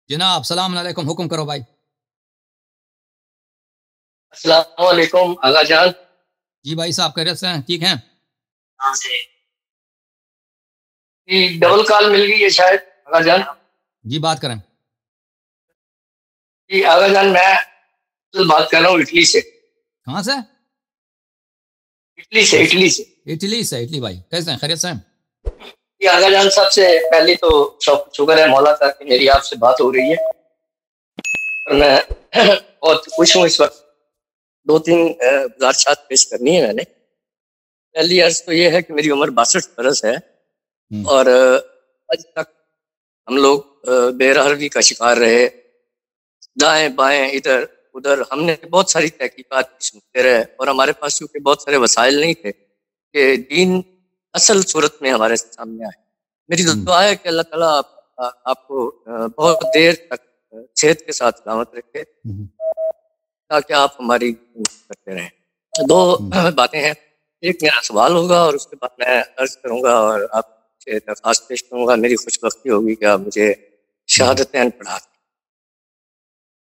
جناب السلام علیکم، حکم کرو بھائی۔ السلام علیکم آغا جان۔ جی بھائی صاحب خیریت سے ہیں؟ ٹھیک ہیں؟ ہاں جی ڈبل کال مل گئی ہے شاید آغا جان۔ جی بات کریں۔ جی آغا جان میں بات کر رہا ہوں اٹلی سے۔ کہاں سے؟ اٹلی سے۔ اٹلی سے اٹلی سے۔ اٹلی بھائی کیسے ہیں؟ خیریت سے ہیں؟ جی آغا جان، سب سے پہلی تو شکر ہے مولا کا کہ میری آپ سے بات ہو رہی ہے، اور میں بہت خوش ہوں اس وقت۔ دو تین گزارشات پیش کرنی ہے میں نے۔ پہلی عرض تو یہ ہے کہ میری عمر 62 برس ہے، اور آج تک ہم لوگ بے رحمی کا شکار رہے، دائیں بائیں ادھر ادھر ہم نے بہت ساری تحقیقات سنتے رہے، اور ہمارے پاس کیونکہ بہت سارے وسائل نہیں تھے کہ دین اصل صورت میں ہمارے سامنے آئے۔ میری دعا ہے کہ اللہ تعالیٰ آپ کو بہت دیر تک صحت کے ساتھ سلامت رکھے تاکہ آپ ہماری کرتے رہیں۔ دو باتیں ہیں، ایک میرا سوال ہوگا اور اس کے بعد میں عرض کروں گا اور آپ سے درخواست پیش کروں گا، میری خوش بختی ہوگی کہ آپ مجھے شہادتین پڑھا دیں۔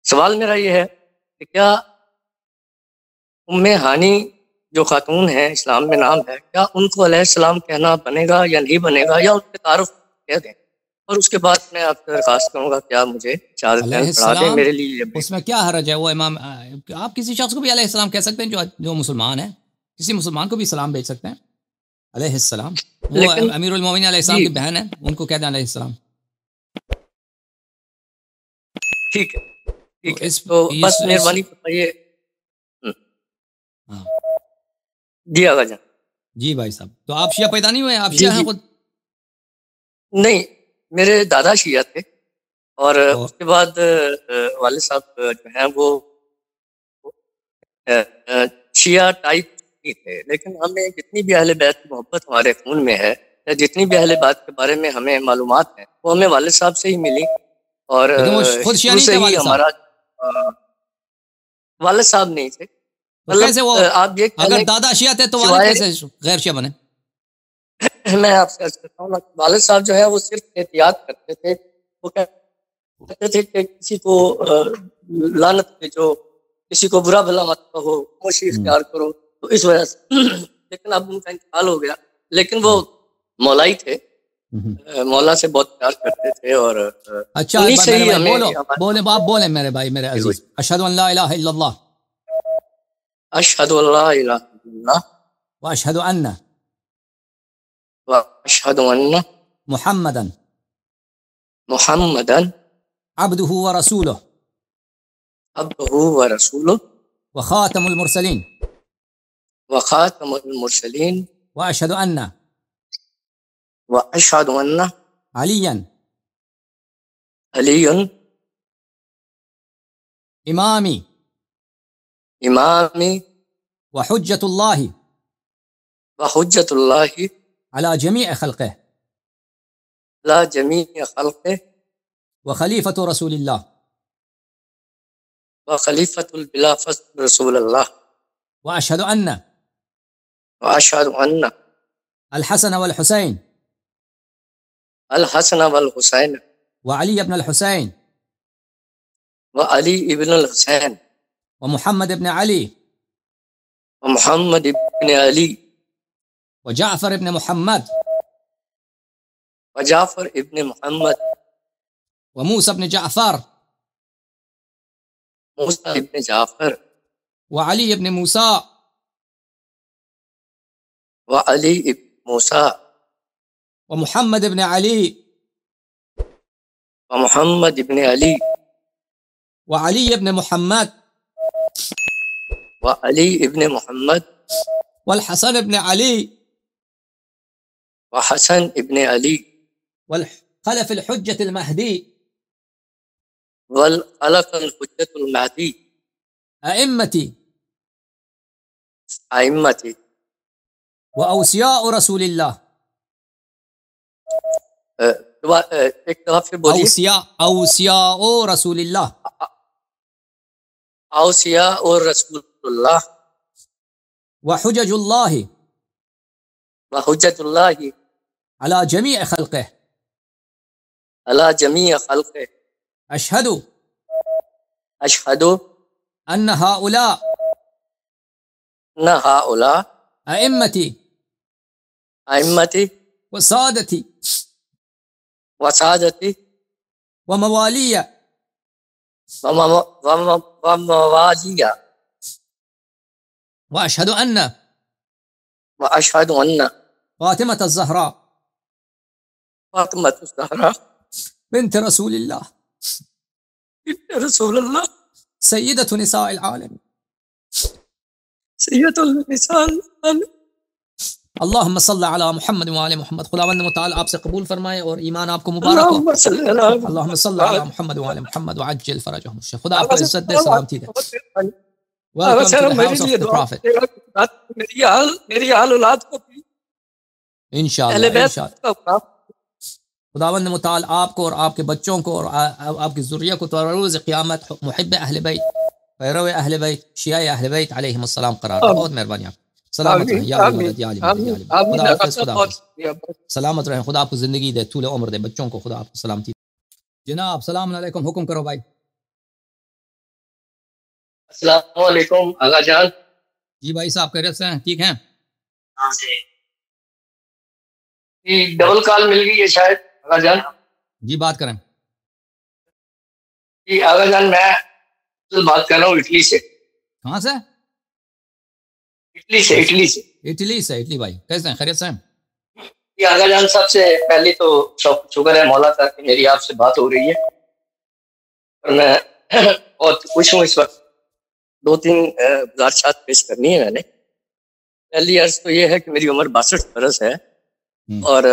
سوال میرا یہ ہے کہ کیا ام ہانی جو خاتون ہیں، اسلام میں نام ہے، کیا ان کو علیہ السلام کہنا بنے گا یا نہیں بنے گا، یا ان کے تعارف کہہ دیں؟ اور اس کے بعد میں آپ سے درخواست کروں گا کہ آپ مجھے شہادتین پڑھا دیں میرے لیے۔ اس میں کیا حرج ہے؟ وہ امام آپ کسی شخص کو بھی علیہ السلام کہہ سکتے ہیں جو مسلمان ہے، کسی مسلمان کو بھی سلام بھیج سکتے ہیں علیہ السلام۔ وہ امیر المومنین علیہ السلام کی بہن ہے، ان کو کہہ دیں علیہ السلام۔ ٹھیک ہے ٹھیک ہے، تو بس مہربانی فرمائیے۔ جی آغا جان۔ جی بھائی صاحب، تو آپ شیعہ پیدا نہیں ہوئے؟ آپ شیعہ ہیں خود؟ نہیں، میرے دادا شیعہ تھے، اور اس کے بعد والد صاحب جو ہیں وہ شیعہ ٹائپ نہیں تھے، لیکن ہمیں جتنی بھی اہل بیت کی محبت ہمارے خون میں ہے، یا جتنی بھی اہل بیت کے بارے میں ہمیں معلومات ہیں، وہ ہمیں والد صاحب سے ہی ملی، اور خود شیعہ نہیں سے تھے ہی والد صاحب؟ ہمارا والد صاحب نہیں تھے۔ کیسے وہ آپ یہ اگر دادا شیعہ تھے تو والد کیسے غیر شیعہ بنے؟ میں آپ سے عرض کرتا ہوں، والد صاحب جو ہے وہ صرف احتیاط کرتے تھے، وہ کہتے تھے کہ کسی کو لعنت بھیجو، کسی کو برا بھلا مت کہو، خاموشی اختیار کرو، تو اس وجہ سے لیکن اب ان کا انتقال ہو گیا، لیکن وہ مولائی تھے، مولا سے بہت پیار کرتے تھے، اور اچھا میرے بھائی بولے باپ بولیں میرے بھائی میرے عزیز، اشہد ان لا الہ الا اللہ اشہد ان لا الہ الا اللہ واشہد ان واشہد ان محمدن عبدہ ورسولہ وخاتم المرسلین واشہد ان علی امامی وحجت اللہ علی جمیع خلقہ وخلیفۃ رسول اللہ وخلیفۃ بلا فضل رسول اللہ واشہد ان الحسن والحسین وعلی ابن الحسین ومحمد ابن علی وجعفر ابن محمد وموسى ابن جعفر وعلي ابن موسى ومحمد ابن علي وعلي ابن محمد والحسن ابن علي والخلف الحجة المهدي أئمتي وأوصياء رسول الله أوصياء رسول الله وحجج الله على جميع خلقه اشہد اشہد ان ہؤلاء ان ہؤلاء ائمتی ائمتی وسادتی وسادتی وموالی وموالی واشہد ان واشہد ان فاطمۃ الزہراء فاطمۃ الزہراء بنت رسول اللہ رسول اللہ سیدۃ نساء العالم سید النساء اللہم صلی علی محمد وعلی محمد. خداوند متعال آپ سے قبول فرمائے اور ایمان آپ کو مبارک ہو. اللہم صلی علی اللہم صلی علی محمد وعلی محمد وعجل فرجہم. خدا آپ کو عزت دے، سلامتی دے. Welcome to the house of the Prophet. میری آل اولاد کو بھی انشاءاللہ اہل انشاءاللہ. بیت خداوند متعال آپ کو اور آپ کے بچوں کو اور آپ کی ذریہ کو تو روز قیامت محب اہل بیت، پیرو اہل بیت، شیعہ اہل بیت علیہم السلام قرار دے. بہت مہربانی آپ. سلامت رہیں یا علی مدد یا علی مدد یا علی مدد. خدا حافظ، خدا حافظ. سلامت رہیں، خدا آپ کو زندگی دے، طول عمر دے، بچوں کو خدا آپ کو سلامتی دے. جناب السلام علیکم، حکم کرو بھائی. السلام علیکم آغا جان. جی بھائی صاحب خیریت سے ہیں؟ ٹھیک ہیں؟ جی ڈبل کال مل گئی ہے شاید آغا جان. جی بات کریں. جی آغا جان میں بات کر رہا ہوں اٹلی سے. کہاں سے؟ اٹلی سے. اٹلی سے. اٹلی سے. اٹلی بھائی کیسے ہیں؟ خیریت سے ہیں؟ جی آغا جان سب سے پہلی تو شکر ہے مولا کا کہ میری آپ سے بات ہو رہی ہے اور میں بہت خوش ہوں. اس وقت 2-3 گزارشات پیش کرنی ہے میں نے. پہلی عرض تو یہ ہے کہ میری عمر 62 برس ہے اور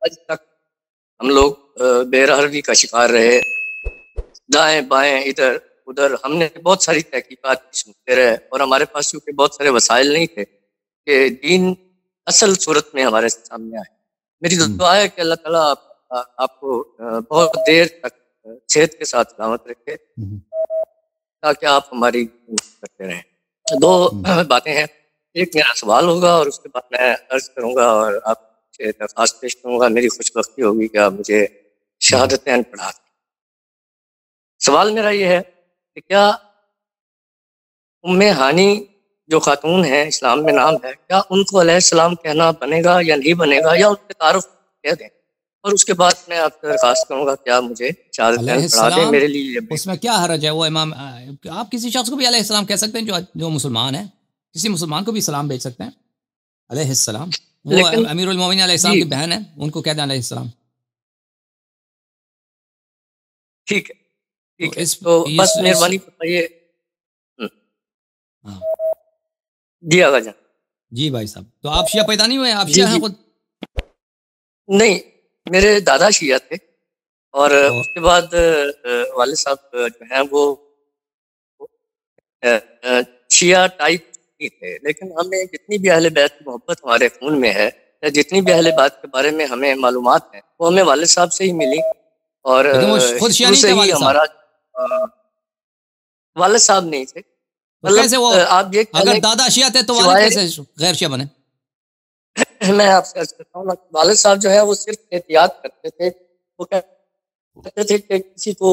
آج تک ہم لوگ بے رحمی کا شکار رہے. دائیں بائیں ادھر ادھر ہم نے بہت ساری تحقیقات سنتے رہے اور ہمارے پاس کیونکہ بہت سارے وسائل نہیں تھے کہ دین اصل صورت میں ہمارے سامنے آئے. میری دعا ہے کہ اللہ تعالیٰ آپ کو بہت دیر تک صحت کے ساتھ سلامت رکھے تاکہ آپ ہماری کرتے رہیں. 2 باتیں ہیں. ایک میرا سوال ہوگا اور اس کے بعد میں عرض کروں گا اور آپ سے درخواست پیش کروں گا. میری خوش بختی ہوگی کہ آپ مجھے شہادتین پڑھا دیں. سوال میرا یہ ہے کہ کیا ام ہانی جو خاتون ہیں اسلام میں نام ہے، کیا ان کو علیہ السلام کہنا بنے گا یا نہیں بنے گا، یا ان کے تعارف کہہ دیں؟ اور اس کے بعد میں آپ سے درخواست کروں گا کیا مجھے شہادتین پڑھا دیں. میرے لیے اس میں کیا حرج ہے؟ وہ امام آپ کسی شخص کو بھی علیہ السلام کہہ سکتے ہیں جو مسلمان ہے. کسی مسلمان کو بھی سلام بھیج سکتے ہیں علیہ السلام. وہ امیر المومنین علیہ السلام کی بہن ہے، ان کو کہہ دیں علیہ السلام. ٹھیک ہے ٹھیک ہے. تو بس مہربانی فرمائیے. جی آغا جان. جی بھائی صاحب تو آپ شیعہ پیدا نہیں ہوئے؟ آپ شیعہ ہیں خود؟ نہیں، میرے دادا شیعہ تھے اور اس کے بعد والد صاحب جو ہیں وہ شیعہ ٹائپ نہیں تھے. لیکن ہمیں جتنی بھی اہل بیت کی محبت ہمارے خون میں ہے، جتنی بھی اہل بیت کے بارے میں ہمیں معلومات ہیں، وہ ہمیں والد صاحب سے ہی ملی. اور خود شیعہ نہیں تھے والد صاحب؟ ہمارا والد صاحب نہیں تھے. کیسے وہ آپ یہ اگر دادا شیعہ تھے تو والد کیسے غیر شیعہ بنے؟ میں آپ سے عرض کرتا ہوں والد صاحب جو ہے وہ صرف احتیاط کرتے تھے. وہ کہتے تھے کہ کسی کو